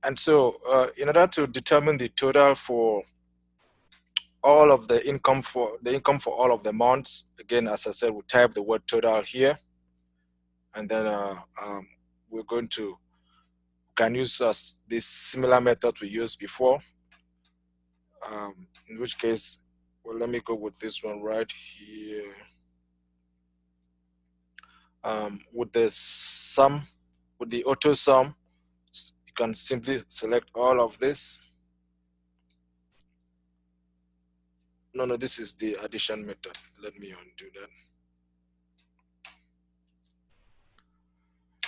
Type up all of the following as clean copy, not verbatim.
And so in order to determine the total for all of the income for all of the months, again, as I said, we type the word total here, and then we're going to can use this similar method we used before. In which case, well, let me go with this one right here. With the sum, with the auto sum, you can simply select all of this. No, this is the addition method. Let me undo that.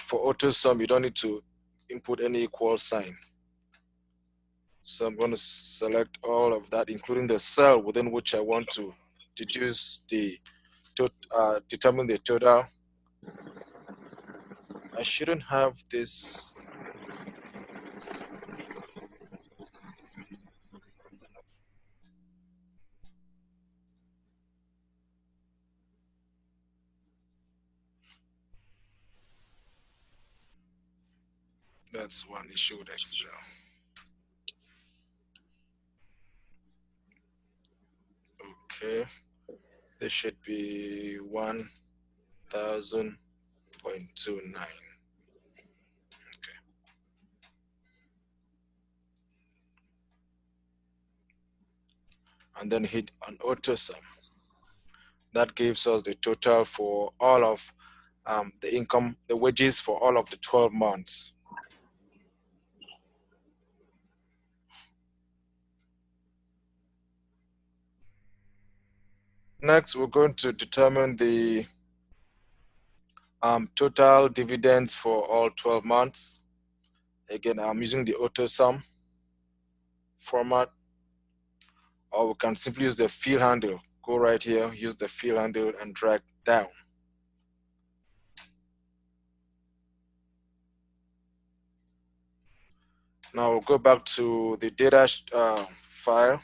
For auto sum, you don't need to input any equal sign. So I'm going to select all of that, including the cell within which I want to deduce the determine the total. I shouldn't have this. That's one issue with Excel. Okay, this should be 1000.29. Okay. And then hit an auto sum. That gives us the total for all of the income, the wages for all of the 12 months. Next, we're going to determine the total dividends for all 12 months. Again, I'm using the auto sum format, or we can simply use the fill handle. Go right here, use the fill handle and drag down. Now we'll go back to the data file,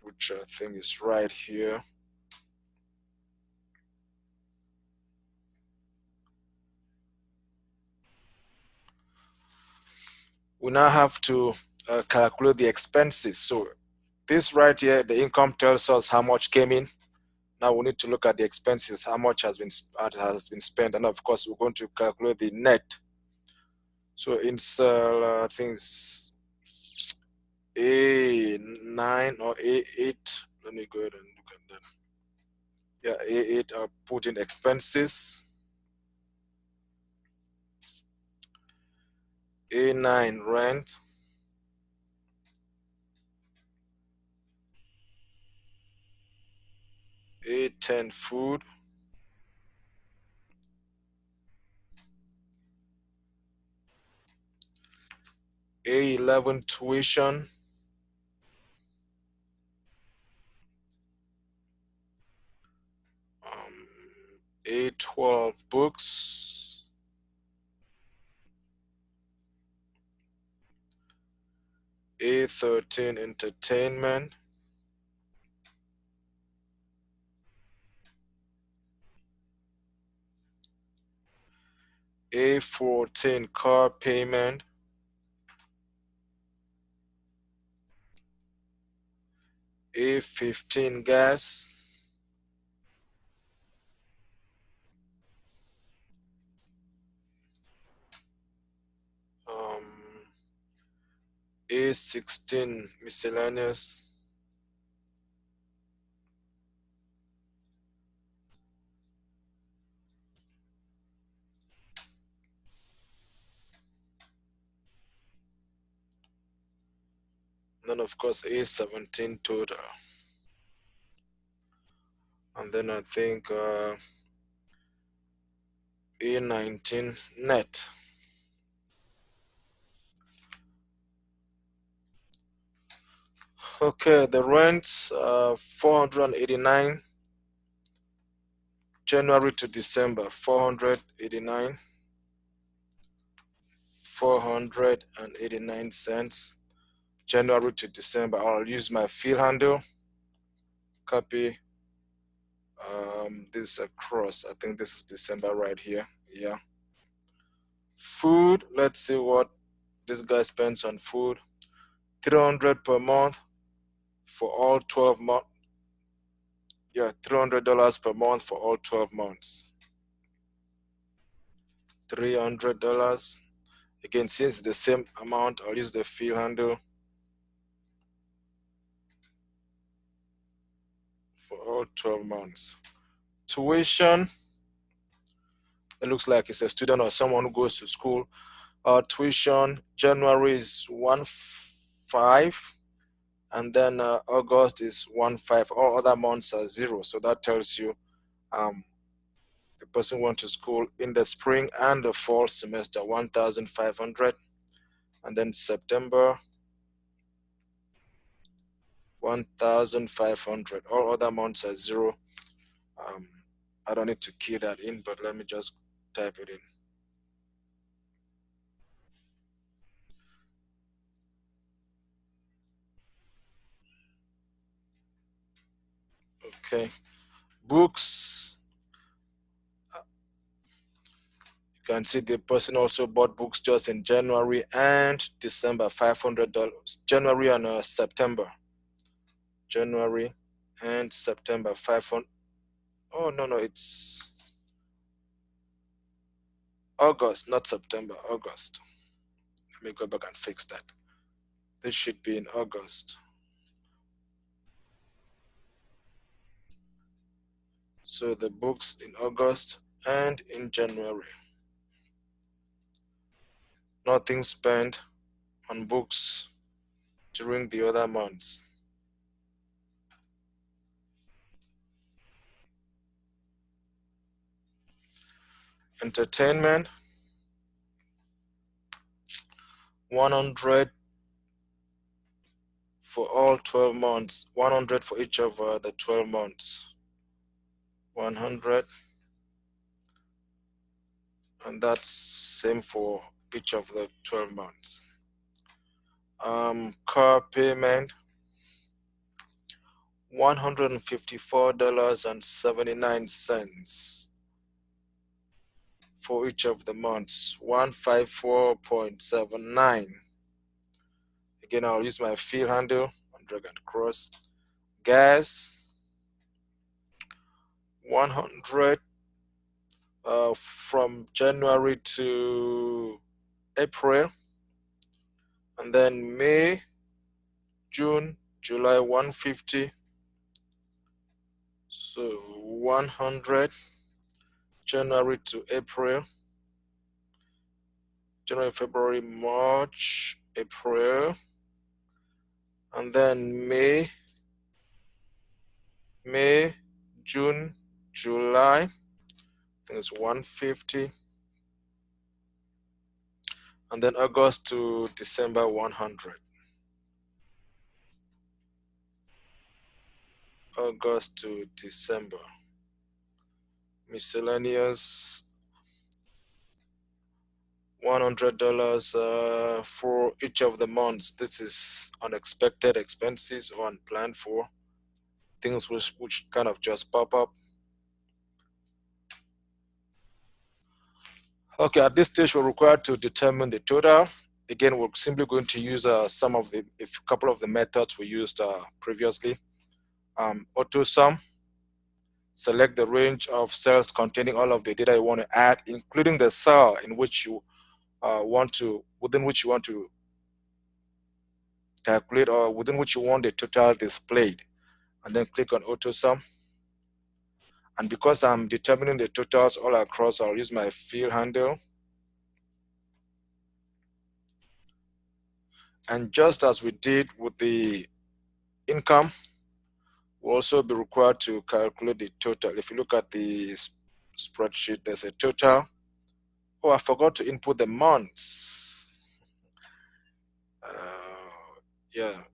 which I think is right here. We now have to calculate the expenses. So this right here, the income tells us how much came in. Now we need to look at the expenses, how much has been spent, and of course we're going to calculate the net. So in cell, I think it's A9 or A8. Let me go ahead and look at that. Yeah, A8. I'll put in expenses. A9 rent. A10 food. A11 tuition. A12 books. A13 entertainment. A14 car payment. A15 gas. A16 miscellaneous. Then of course A17 total. And then I think A19 net. Okay, the rents 489 January to December, 489 cents. January to December. I'll use my fill handle, copy this across. I think this is December right here. Yeah. Food, let's see what this guy spends on food, 300 per month for all 12 months. Yeah, $300 per month for all 12 months. $300. Again, since the same amount, I'll use the field handle for all 12 months. Tuition, it looks like it's a student or someone who goes to school. Tuition, January is 1.5, and then August is 1.5. All other months are 0. So that tells you the person went to school in the spring and the fall semester, 1,500. And then September, 1,500. All other months are 0. I don't need to key that in, but let me just type it in. Okay. Books. You can see the person also bought books just in January and December, $500. January and September. January and September, 500. Oh, no, it's August, not September, August. Let me go back and fix that. This should be in August. So the books in August and in January. Nothing spent on books during the other months. Entertainment, 100 for all 12 months, 100 for each of the 12 months. 100, and that's same for each of the 12 months. Car payment, $154.79 for each of the months, 154.79. Again, I'll use my field handle and drag and cross. Gas, 100 from January to April, and then May, June, July, 150. So 100 January to April, January, February, March, April, and then May, June, July, I think it's 150, and then August to December, 100. August to December. Miscellaneous, $100 for each of the months. This is unexpected expenses or unplanned for things which kind of just pop up. Okay, at this stage, we're required to determine the total. Again, we're simply going to use a couple of the methods we used previously. Auto sum, select the range of cells containing all of the data you want to add, including the cell in which you within which you want to calculate or within which you want the total displayed, and then click on auto sum. And because I'm determining the totals all across, I'll use my field handle. And just as we did with the income, we'll also be required to calculate the total. If you look at the spreadsheet, there's a total. Oh, I forgot to input the months. Yeah,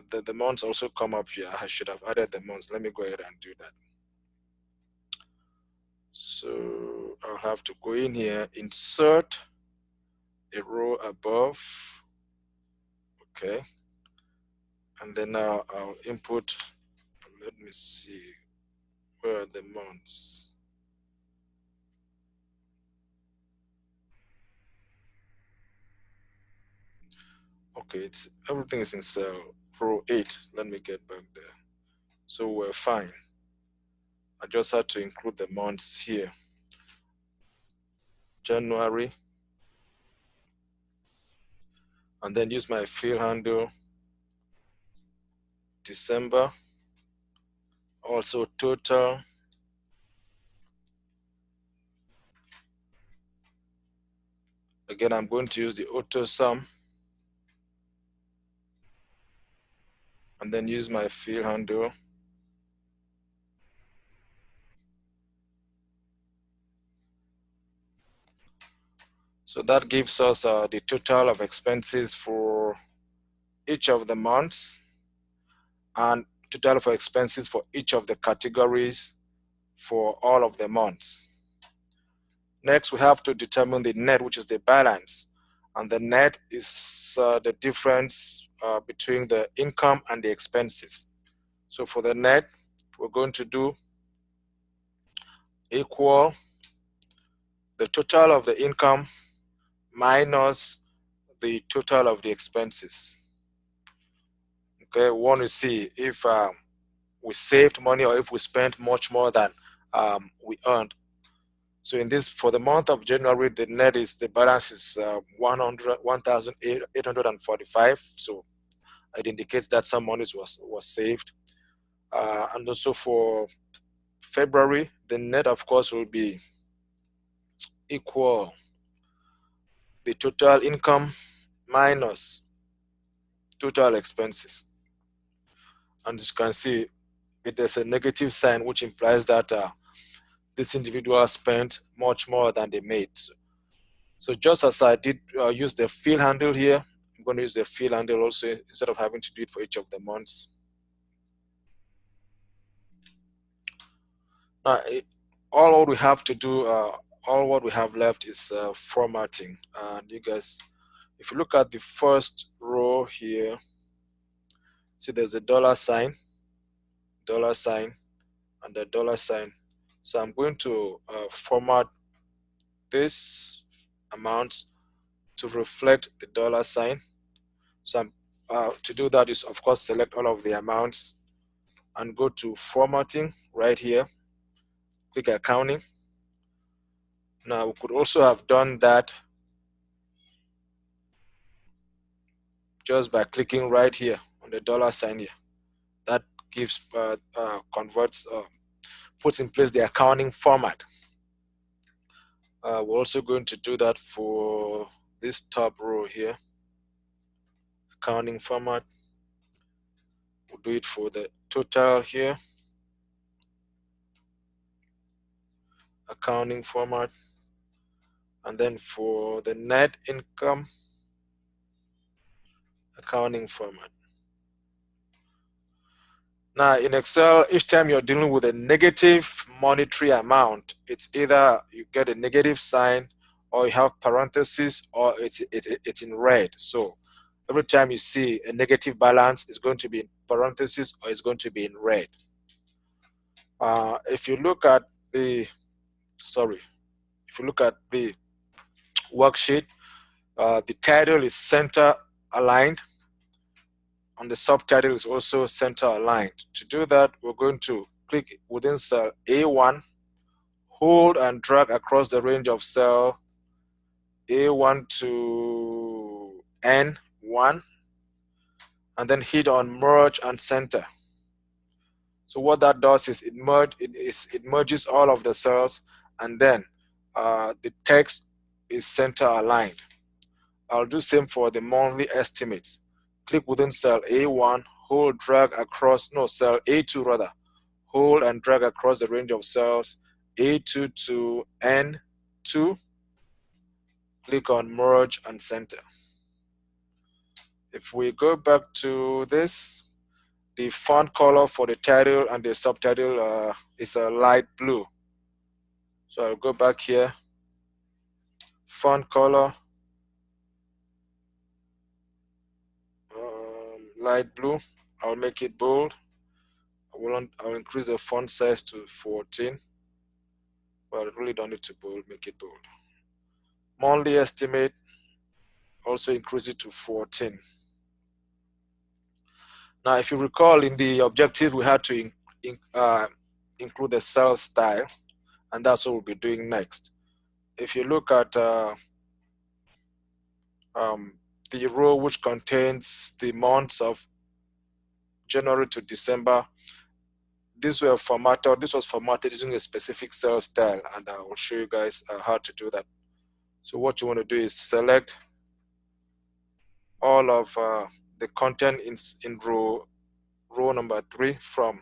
the months also come up here. I should have added the months. Let me go ahead and do that. So I'll have to go in here, insert a row above. Okay. And then now I'll input, let me see, where are the months? Okay, everything is in cell row 8. Let me get back there. So we're fine. I just had to include the months here. January, and then use my fill handle. December, also total. Again, I'm going to use the auto sum, and then use my fill handle. So that gives us the total of expenses for each of the months and total of expenses for each of the categories for all of the months. Next, we have to determine the net, which is the balance. And the net is the difference between the income and the expenses. So for the net, we're going to do equal the total of the income minus the total of the expenses. Okay, we want to see if we saved money or if we spent much more than we earned. So in this, for the month of January, the net is, the balance is 1,845. So it indicates that some money was saved. And also for February, the net, of course, will be equal the total income minus total expenses. And as you can see, there's a negative sign, which implies that this individual spent much more than they made. So just as I did use the fill handle here, I'm going to use the fill handle also instead of having to do it for each of the months. Now, all we have to do, all what we have left is formatting. And you guys, if you look at the first row here, see there's a dollar sign, and the dollar sign. So I'm going to format this amount to reflect the dollar sign. So to do that is, of course, select all of the amounts and go to formatting right here, click accounting. Now we could also have done that just by clicking right here on the dollar sign here. That gives converts, puts in place the accounting format. We're also going to do that for this top row here, accounting format. We'll do it for the total here, accounting format, and then for the net income, accounting format. Now in Excel, each time you're dealing with a negative monetary amount, it's either you get a negative sign or you have parentheses or it's in red. So every time you see a negative balance, it's going to be in parentheses or it's going to be in red. If you look at the worksheet, the title is center aligned and the subtitle is also center aligned. To do that, we're going to click within cell A1, hold and drag across the range of cell A1 to N1, and then hit on merge and center. So what that does is it merges all of the cells, and then the text is center aligned. I'll do same for the monthly estimates. Click within cell A1, hold, drag across, cell A2 rather, hold and drag across the range of cells A2 to N2. Click on merge and center. If we go back to this, the font color for the title and the subtitle is a light blue. So I'll go back here, font color, light blue. I'll make it bold. I'll increase the font size to 14. Well, I really don't need to bold, make it bold. Monthly estimate, also increase it to 14. Now, if you recall, in the objective, we had to include the cell style, and that's what we'll be doing next. If you look at the row which contains the months of January to December, this was formatted using a specific cell style, and I will show you guys how to do that. So what you want to do is select all of the content in row number 3 from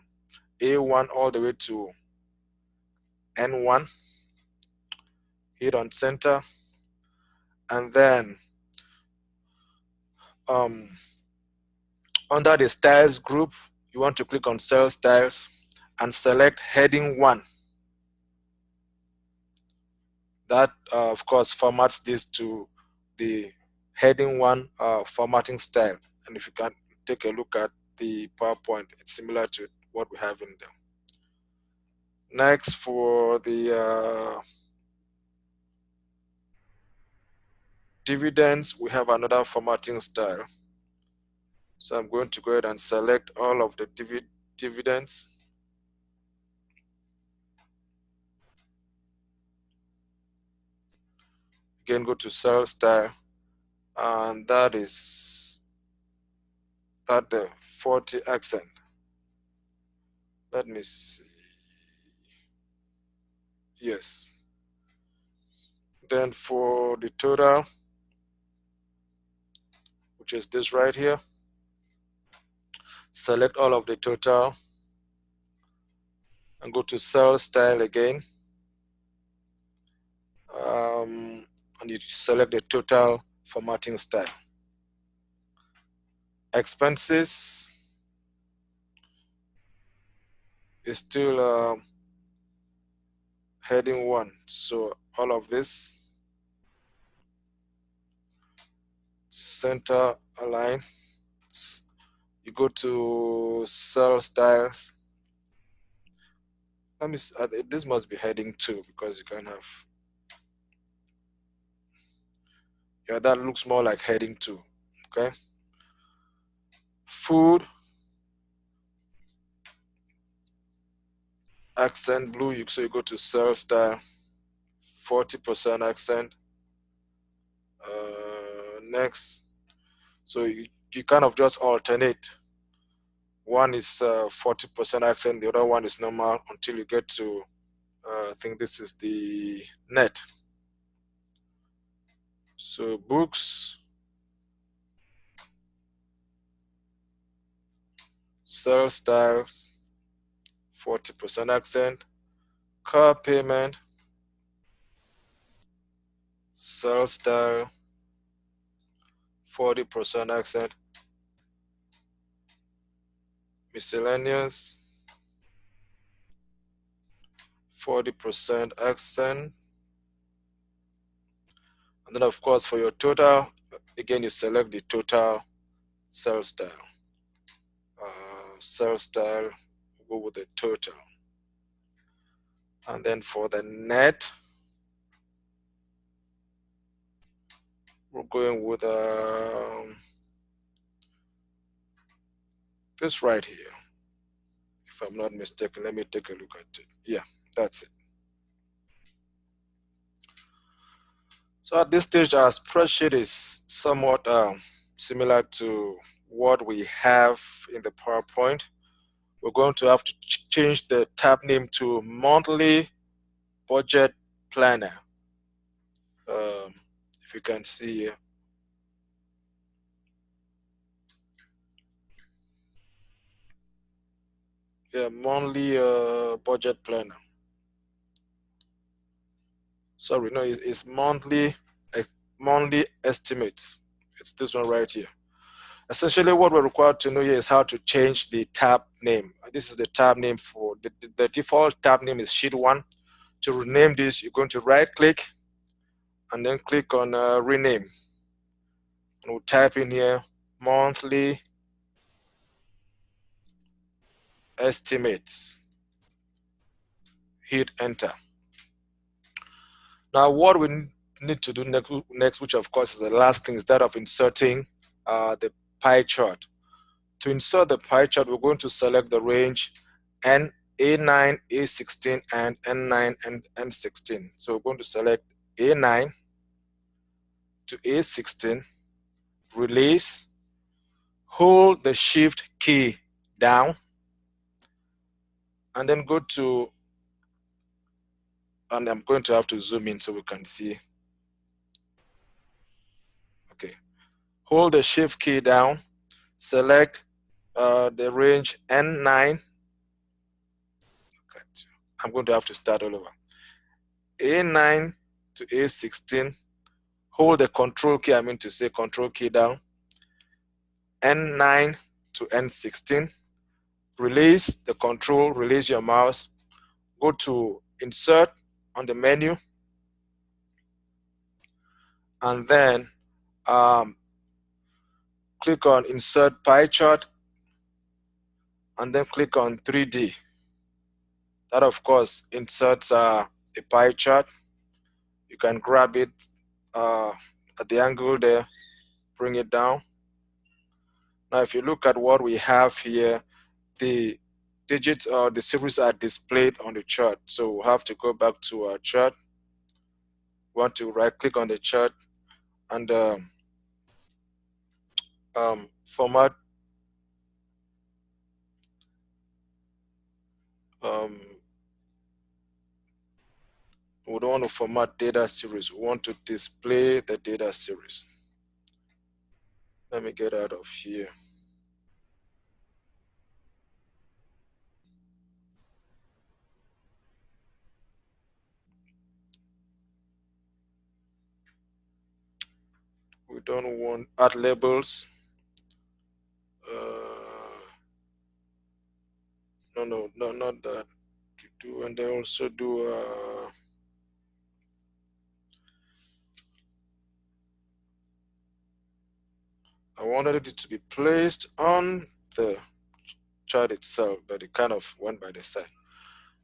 A1 all the way to N1. Hit on center, and then under the styles group, you want to click on cell styles and select heading 1. That of course formats this to the heading 1 formatting style. And if you can take a look at the PowerPoint, it's similar to what we have in there. Next, for the dividends, we have another formatting style. So I'm going to go ahead and select all of the dividends. Again, go to cell style, and that is the 40 accent. Let me see. Yes. Then for the total, which is this right here, select all of the total and go to cell style again. And you select the total formatting style. Expenses is still heading 1. So all of this, center align. You go to cell styles. Let me. This must be heading 2 because you can have. Yeah, that looks more like heading 2. Okay. Food, accent blue. So you go to cell style, 40% accent. Next. So you kind of just alternate. One is 40% accent, the other one is normal until you get to, I think this is the net. So books, cell styles, 40% accent. Car payment, cell style, 40% accent. Miscellaneous, 40% accent. And then of course for your total, again you select the total cell style. Cell style, go with the total. And then for the net, we're going with this right here. If I'm not mistaken, let me take a look at it. Yeah, that's it. So at this stage, our spreadsheet is somewhat similar to what we have in the PowerPoint. We're going to have to change the tab name to Monthly Budget Planner. If you can see here. Yeah, Monthly Budget Planner. Sorry, no, it's monthly estimates. It's this one right here. Essentially, what we're required to know here is how to change the tab name. This is the tab name for the default tab name is Sheet 1. To rename this, you're going to right click and then click on rename. And we'll type in here monthly estimates. Hit enter. Now, what we need to do next, which of course is the last thing, is that of inserting the pie chart. To insert the pie chart, we're going to select the range N, A9, A16, and N9 and N16. So we're going to select A9 to A16, release, hold the shift key down, and then go to, and I'm going to have to zoom in so we can see. Okay, hold the shift key down, select the range N9. Okay, I'm going to have to start all over. A9 to A16, hold the control key, I mean to say control key down, N9 to N16, release the control, release your mouse, go to insert on the menu, and then click on insert pie chart, and then click on 3D. That of course inserts a pie chart. You can grab it at the angle there, bring it down. Now if you look at what we have here, the digits or the series are displayed on the chart. So we'll have to go back to our chart. We want to right click on the chart and format we don't want to format data series. We want to display the data series. Let me get out of here. We don't want add labels. No, not that. To do, and they also do I wanted it to be placed on the chart itself, but it kind of went by the side.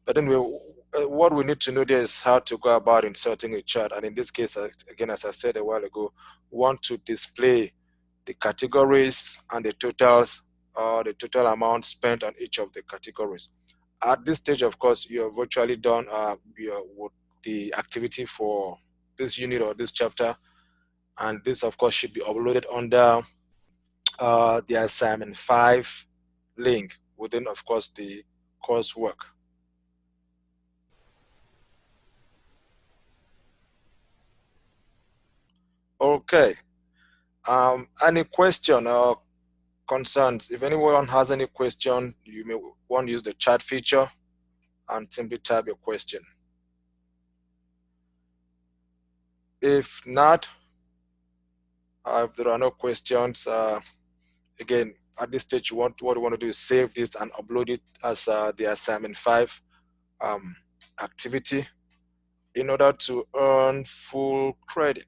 But anyway, what we need to know there is how to go about inserting a chart. And in this case, again, as I said a while ago, we want to display the categories and the totals, or the total amount spent on each of the categories. At this stage, of course, you have virtually done the activity for this unit or this chapter. And this, of course, should be uploaded under the assignment 5 link within, of course, the coursework. Okay. Any question or concerns? If anyone has any question, you may want to use the chat feature and simply type your question. If not, if there are no questions, again, at this stage, what you want to do is save this and upload it as the assignment 5 activity in order to earn full credit.